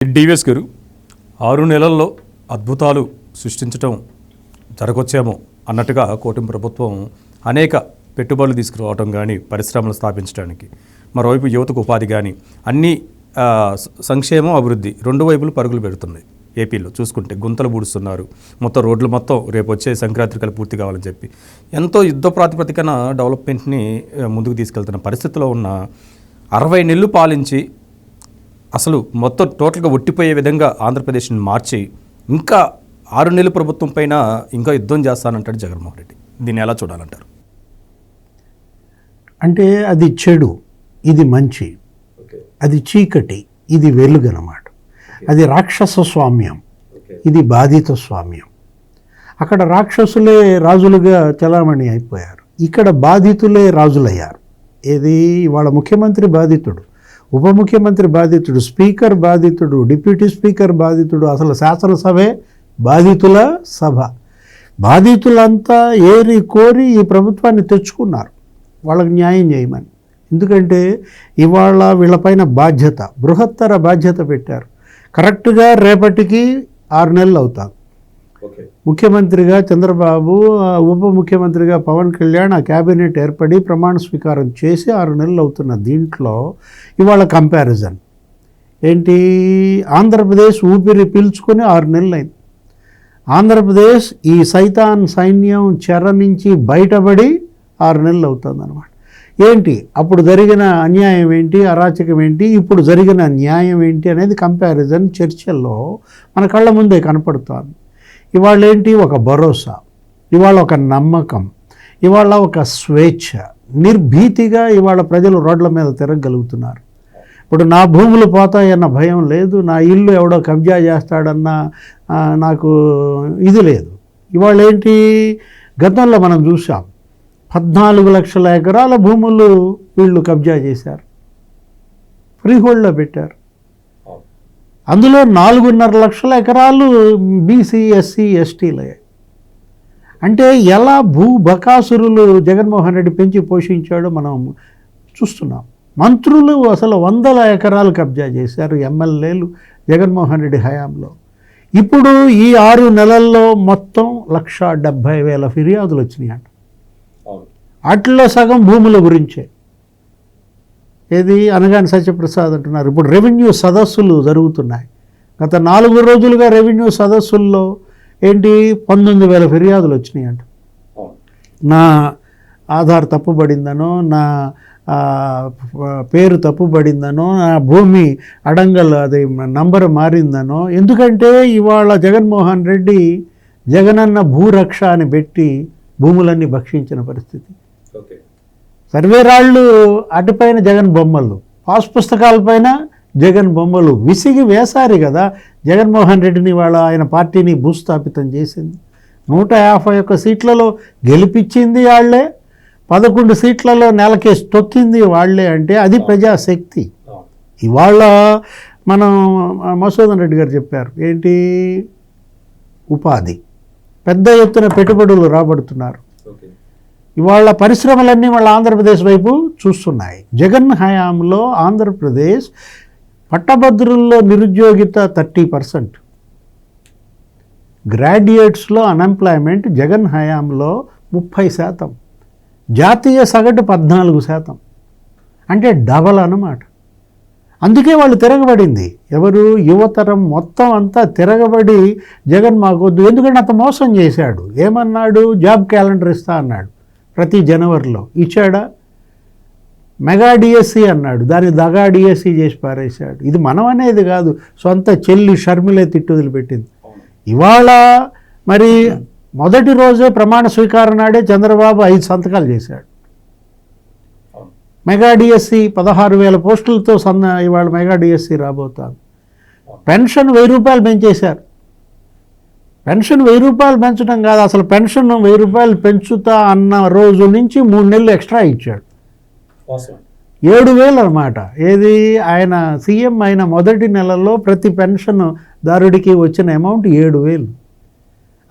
DVS గారు 6 నెలల్లో అద్భుతాలు సృష్టించడం జరగొచ్చేమో అన్నట్టుగా కూటమి ప్రభుత్వం అనేక పెట్టుబడులు తీసుకురావడం కానీ పరిశ్రమలు స్థాపించడానికి, మరోవైపు యువతకు ఉపాధి కానీ అన్ని సంక్షేమం అభివృద్ధి రెండు వైపులు పరుగులు పెడుతున్నాయి. ఏపీలో చూసుకుంటే గుంతలు పూడుస్తున్నారు, మొత్తం రోడ్లు మొత్తం రేపు వచ్చే సంక్రాంతికలు పూర్తి కావాలని చెప్పి ఎంతో యుద్ధ ప్రాతిపదికన డెవలప్మెంట్ని ముందుకు తీసుకెళ్తున్న పరిస్థితిలో ఉన్న 60 నెలలు పాలించి అసలు మొత్తం టోటల్గా ఒట్టిపోయే విధంగా ఆంధ్రప్రదేశ్ని మార్చి ఇంకా 6 నెలల ప్రభుత్వం పైన ఇంకా యుద్ధం చేస్తానంటాడు జగన్మోహన్ రెడ్డి. దీన్ని ఎలా చూడాలంటారు? అంటే అది చెడు, ఇది మంచి, అది చీకటి, ఇది వెలుగు అన్నమాట. అది రాక్షస స్వామ్యం, ఇది బాధిత స్వామ్యం. అక్కడ రాక్షసులే రాజులుగా చలామణి అయిపోయారు, ఇక్కడ బాధితులే రాజులయ్యారు. ఏది ఇవాళ ముఖ్యమంత్రి బాధితుడు, ఉప ముఖ్యమంత్రి బాధితుడు, స్పీకర్ బాధితుడు, డిప్యూటీ స్పీకర్ బాధితుడు, అసలు శాసనసభే బాధితుల సభ. బాధితులంతా ఏరి కోరి ఈ ప్రభుత్వాన్ని తెచ్చుకున్నారు వాళ్ళకి న్యాయం చేయమని. ఎందుకంటే ఇవాళ వీళ్ళపైన బాధ్యత, బృహత్తర బాధ్యత పెట్టారు. కరెక్ట్గా రేపటికి 6 నెలలు అవుతాం. ముఖ్యమంత్రిగా చంద్రబాబు, ఉప ముఖ్యమంత్రిగా పవన్ కళ్యాణ్, ఆ క్యాబినెట్ ఏర్పడి ప్రమాణ స్వీకారం చేసి 6 నెలలు అవుతున్న దీంట్లో ఇవాళ కంపారిజన్ ఏంటి? ఆంధ్రప్రదేశ్ ఊపిరి పీల్చుకొని 6 నెలలు అయింది. ఆంధ్రప్రదేశ్ ఈ సైతాన్ సైన్యం చెర నుంచి బయటపడి 6 నెలలు అవుతుంది అన్నమాట. ఏంటి అప్పుడు జరిగిన అన్యాయం ఏంటి, అరాచకం ఏంటి, ఇప్పుడు జరిగిన న్యాయం ఏంటి అనేది కంపారిజన్ చర్చల్లో మన కళ్ళ ముందే కనపడుతోంది. ఇవాళ ఏంటి? ఒక భరోసా, ఇవాళ ఒక నమ్మకం, ఇవాళ ఒక స్వేచ్ఛ, నిర్భీతిగా ఇవాళ ప్రజలు రోడ్ల మీద తిరగగలుగుతున్నారు. ఇప్పుడు నా భూములు పోతాయన్న భయం లేదు, నా ఇల్లు ఎవడో కబ్జా చేస్తాడన్న నాకు ఇది లేదు. ఇవాళ ఏంటి? గతంలో మనం చూసాం 14 లక్షల ఎకరాల భూములు వీళ్ళు కబ్జా చేశారు, ఫ్రీహోల్డ్లో పెట్టారు. అందులో 4.5 లక్షల ఎకరాలు బీసీ, ఎస్సీ, ఎస్టీలే. అంటే ఎలా బకాసురులు జగన్మోహన్ రెడ్డి పెంచి పోషించాడో మనం చూస్తున్నాం. మంత్రులు అసలు 100 ఎకరాలు కబ్జా చేశారు, ఎమ్మెల్యేలు జగన్మోహన్ రెడ్డి హయాంలో. ఇప్పుడు ఈ 6 నెలల్లో మొత్తం 1,70,000 ఫిర్యాదులు వచ్చినాయంట. వాటిల్లో సగం భూముల గురించే. ఏది? అనగాని సత్యప్రసాద్ అంటున్నారు. ఇప్పుడు రెవెన్యూ సదస్సులు జరుగుతున్నాయి. గత 4 రోజులుగా రెవెన్యూ సదస్సుల్లో ఏంటి 19,000 ఫిర్యాదులు వచ్చినాయంట. నా ఆధార్ తప్పుబడిందనో, నా పేరు తప్పుబడిందనో, నా భూమి అడంగల్ అది నంబర్ మారిందనో. ఎందుకంటే ఇవాళ జగన్మోహన్ రెడ్డి జగనన్న భూరక్ష అని పెట్టి భూములన్నీ భక్షించిన పరిస్థితి. సర్వేరాళ్ళు అటుపైన జగన్ బొమ్మలు, పాస్ పుస్తకాలపైన జగన్ బొమ్మలు విసిగి వేశారు కదా జగన్మోహన్ రెడ్డిని. వాళ్ళ ఆయన పార్టీని భూస్థాపితం చేసింది. 151 సీట్లలో గెలిపించింది వాళ్లే, 11 సీట్లలో నెలకేసి తొక్కింది వాళ్లే. అంటే అది ప్రజాశక్తి. ఇవాళ మనం మసూదన్ రెడ్డి గారు చెప్పారు ఏంటి? ఉపాధి, పెద్ద ఎత్తున పెట్టుబడులు రాబడుతున్నారు. ఇవాళ పరిశ్రమలన్నీ వాళ్ళ ఆంధ్రప్రదేశ్ వైపు చూస్తున్నాయి. జగన్ హయాంలో ఆంధ్రప్రదేశ్ పట్టభద్రుల్లో నిరుద్యోగిత 30%, గ్రాడ్యుయేట్స్లో అన్ఎంప్లాయ్మెంట్ జగన్ హయాంలో 30%, జాతీయ సగటు 14%. అంటే డబల్ అన్నమాట. అందుకే వాళ్ళు తిరగబడింది. ఎవరు? యువతరం మొత్తం అంతా తిరగబడి జగన్ మాకొద్దు. ఎందుకంటే అంత మోసం చేశాడు. ఏమన్నాడు? జాబ్ క్యాలెండర్ ఇస్తా అన్నాడు ప్రతి జనవరిలో. ఇచ్చాడా? మెగా డిఎస్సి అన్నాడు, దాన్ని దగా డిఎస్సి చేసి పారేశాడు. ఇది మనం అనేది కాదు, సొంత చెల్లి షర్మిలే తిట్టు వదిలిపెట్టింది. ఇవాళ మరి మొదటి రోజే ప్రమాణ స్వీకారం నాడే చంద్రబాబు 5 సంతకాలు చేశాడు. మెగా డిఎస్సి 16,000 పోస్టులతో ఇవాళ మెగా డిఎస్సి రాబోతాను. పెన్షన్ 1000 రూపాయలు పెంచేశారు. పెన్షన్ 1000 రూపాయలు పెంచడం కాదు, అసలు పెన్షన్ 1000 రూపాయలు పెంచుతా అన్న రోజు నుంచి 3 నెలలు ఎక్స్ట్రా ఇచ్చాడు. 7,000 అన్నమాట. ఏది? ఆయన సీఎం అయిన మొదటి నెలలో ప్రతి పెన్షన్ దారుడికి వచ్చిన అమౌంట్ 7,000.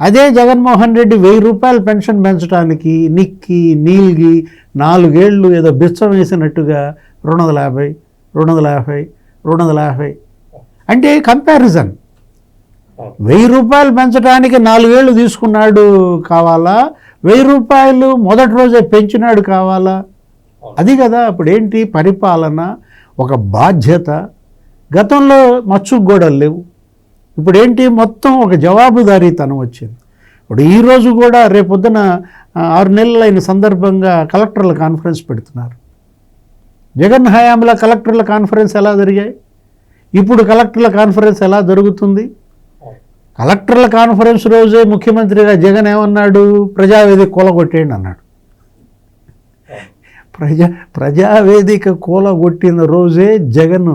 అదే జగన్మోహన్ రెడ్డి 1000 రూపాయలు పెన్షన్ పెంచడానికి నిక్కి నీల్గి 4 ఏళ్ళు ఏదో బిచ్చం వేసినట్టుగా 250 250 250 అంటే కంపారిజన్ 1000 రూపాయలు పెంచడానికి 4 ఏళ్ళు తీసుకున్నాడు కావాలా, 1000 రూపాయలు మొదటి రోజే పెంచినాడు కావాలా? అది కదా ఇప్పుడు ఏంటి పరిపాలన, ఒక బాధ్యత. గతంలో మచ్చుకు గోడలు లేవు, ఇప్పుడు ఏంటి మొత్తం ఒక జవాబుదారీతనం వచ్చింది. ఇప్పుడు ఈరోజు కూడా రేపొద్దున 6 నెలలు అయిన సందర్భంగా కలెక్టర్ల కాన్ఫరెన్స్ పెడుతున్నారు. జగన్ హయాంలో కలెక్టర్ల కాన్ఫరెన్స్ ఎలా జరిగాయి, ఇప్పుడు కలెక్టర్ల కాన్ఫరెన్స్ ఎలా జరుగుతుంది? కలెక్టర్ల కాన్ఫరెన్స్ రోజే ముఖ్యమంత్రిగా జగన్ ఏమన్నాడు, ప్రజావేదిక కూలగొట్టేయండి అన్నాడు. ప్రజావేదిక కూలగొట్టిన రోజే జగన్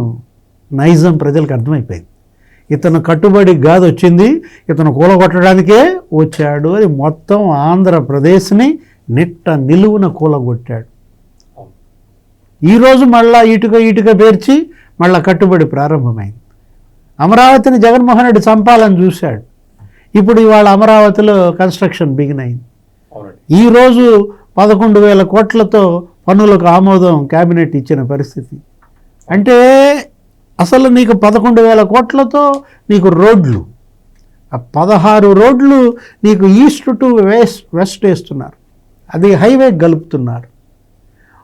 నైజం ప్రజలకు అర్థమైపోయింది. ఇతను కట్టుబడి కాదు వచ్చింది, ఇతను కూలగొట్టడానికే వచ్చాడు. అది మొత్తం ఆంధ్రప్రదేశ్ని నిట్ట నిలువున కూలగొట్టాడు. ఈరోజు మళ్ళా ఇటుక పేర్చి మళ్ళా కట్టుబడి ప్రారంభమైంది. అమరావతిని జగన్మోహన్ రెడ్డి చంపాలని చూశాడు. ఇప్పుడు ఇవాళ అమరావతిలో కన్స్ట్రక్షన్ బిగిన్ అయింది. ఈరోజు 11,000 కోట్లతో పన్నులకు ఆమోదం క్యాబినెట్ ఇచ్చిన పరిస్థితి. అంటే అసలు నీకు 11,000 కోట్లతో నీకు రోడ్లు, 16 రోడ్లు నీకు ఈస్ట్ టు వెస్ట్ వేస్తున్నారు, అది హైవే గలుపుతున్నారు.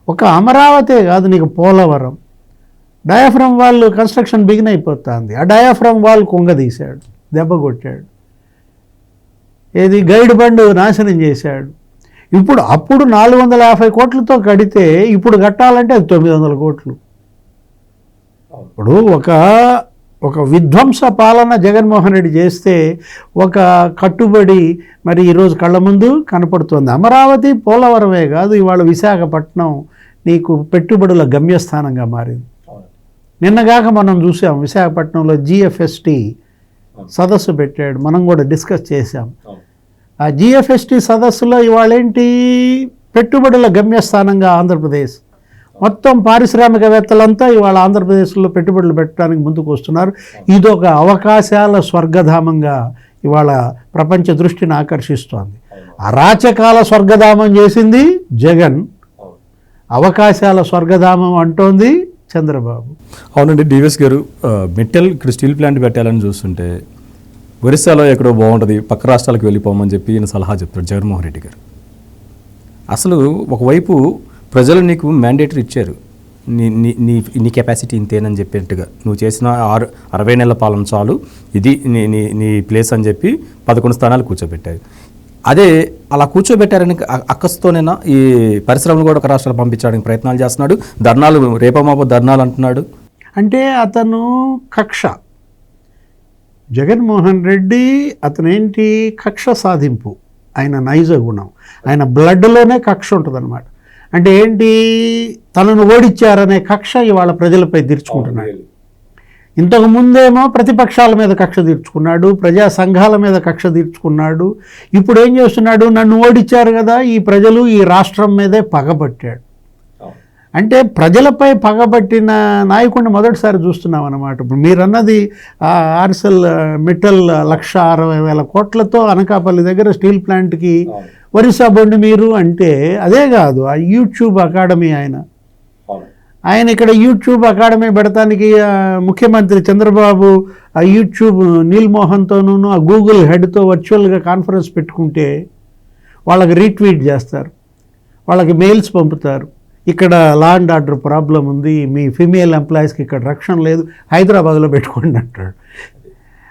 ఒక అమరావతే కాదు, నీకు Polavaram diaphragm wall construction begin అయిపోతుంది. ఆ డయాఫ్రమ్ వాల్ కుంగదీశాడు, దెబ్బ కొట్టాడు. ఏది గైడ్ బండ్ నాశనం చేశాడు. అప్పుడు 450 కోట్లతో కడితే ఇప్పుడు కట్టాలంటే అది 900 కోట్లు. ఇప్పుడు ఒక విధ్వంస పాలన జగన్మోహన్ రెడ్డి చేస్తే ఒక కట్టుబడి మరి ఈరోజు కళ్ళ ముందు కనపడుతుంది. అమరావతి పోలవరమే కాదు, ఇవాళ విశాఖపట్నం నీకు పెట్టుబడుల గమ్యస్థానంగా మారింది. నిన్నగాక మనం చూసాం విశాఖపట్నంలో GFST సదస్సు పెట్టాడు, మనం కూడా డిస్కస్ చేశాం. ఆ GFST సదస్సులో ఇవాళ ఏంటి, పెట్టుబడుల గమ్యస్థానంగా ఆంధ్రప్రదేశ్. మొత్తం పారిశ్రామికవేత్తలంతా ఇవాళ ఆంధ్రప్రదేశ్లో పెట్టుబడులు పెట్టడానికి ముందుకు వస్తున్నారు. ఇదొక అవకాశాల స్వర్గధామంగా ఇవాళ ప్రపంచ దృష్టిని ఆకర్షిస్తోంది. అరాచకాల స్వర్గధామం చేసింది జగన్, అవకాశాల స్వర్గధామం అంటోంది చంద్రబాబు. అవునండి డివిఎస్ గారు, మెటల్ ఇక్కడ స్టీల్ ప్లాంట్ పెట్టాలని చూస్తుంటే ఒరిస్సాలో ఎక్కడో బాగుంటుంది, పక్క రాష్ట్రాలకు వెళ్ళిపోమని చెప్పి ఈయన సలహా చెప్తాడు జగన్మోహన్ రెడ్డి గారు. అసలు ఒకవైపు ప్రజలు నీకు మ్యాండేటరీ ఇచ్చారు, నీ కెపాసిటీ ఇంతేనని చెప్పేట్టుగా నువ్వు చేసిన 60 నెలల పాలన చాలు, ఇది నీ ప్లేస్ అని చెప్పి 11 స్థానాలు కూర్చోబెట్టారు. అదే అలా కూర్చోబెట్టారని అక్కస్తోనేనా ఈ పరిశ్రమలు కూడా ఒక రాష్ట్రాలు పంపించడానికి ప్రయత్నాలు చేస్తున్నాడు, ధర్నాలు రేపమాపో ధర్నాలు అంటున్నాడు. అంటే అతను కక్ష, జగన్మోహన్ రెడ్డి అతనేంటి కక్ష సాధింపు, ఆయన నైజ గుణం, ఆయన బ్లడ్లోనే కక్ష ఉంటుందన్నమాట. అంటే ఏంటి, తనను ఓడించారనే కక్ష ఇవాళ ప్రజలపై తీర్చుకుంటున్నాడు. ఇంతకు ముందేమో ప్రతిపక్షాల మీద కక్ష తీర్చుకున్నాడు, ప్రజా సంఘాల మీద కక్ష తీర్చుకున్నాడు. ఇప్పుడు ఏం చేస్తున్నాడు, నన్ను ఓడించారు కదా ఈ ప్రజలు, ఈ రాష్ట్రం మీదే పగబట్టాడు. అంటే ప్రజలపై పగబట్టిన నాయకుడిని మొదటిసారి చూస్తున్నాం అన్నమాట. ఇప్పుడు మీరన్నది ఆర్సెల్ మిట్టల్ 1,60,000 కోట్లతో అనకాపల్లి దగ్గర స్టీల్ ప్లాంట్కి ఒరిస్సా బొండి మీరు అంటే అదే కాదు, ఆ యూట్యూబ్ అకాడమీ ఆయన ఇక్కడ యూట్యూబ్ అకాడమీ పెడతానికి ముఖ్యమంత్రి చంద్రబాబు ఆ యూట్యూబ్ నీల్మోహన్తోనూ ఆ గూగుల్ హెడ్తో వర్చువల్గా కాన్ఫరెన్స్ పెట్టుకుంటే వాళ్ళకి రీట్వీట్ చేస్తారు, వాళ్ళకి మెయిల్స్ పంపుతారు, ఇక్కడ లా అండ్ ఆర్డర్ ప్రాబ్లం ఉంది, మీ ఫీమేల్ ఎంప్లాయీస్కి ఇక్కడ రక్షణ లేదు, హైదరాబాద్లో పెట్టుకోండి అంటాడు.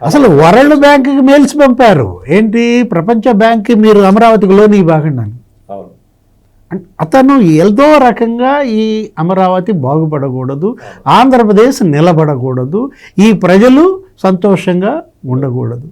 అసలు వరల్డ్ బ్యాంక్కి మెయిల్స్ పంపారు, ఏంటి ప్రపంచ బ్యాంక్కి మీరు అమరావతికి లోన్ ఇవ్వకండి అని. అతను ఏదో రకంగా ఈ అమరావతి బాగుపడకూడదు, ఆంధ్రప్రదేశ్ నిలబడకూడదు, ఈ ప్రజలు సంతోషంగా ఉండకూడదు.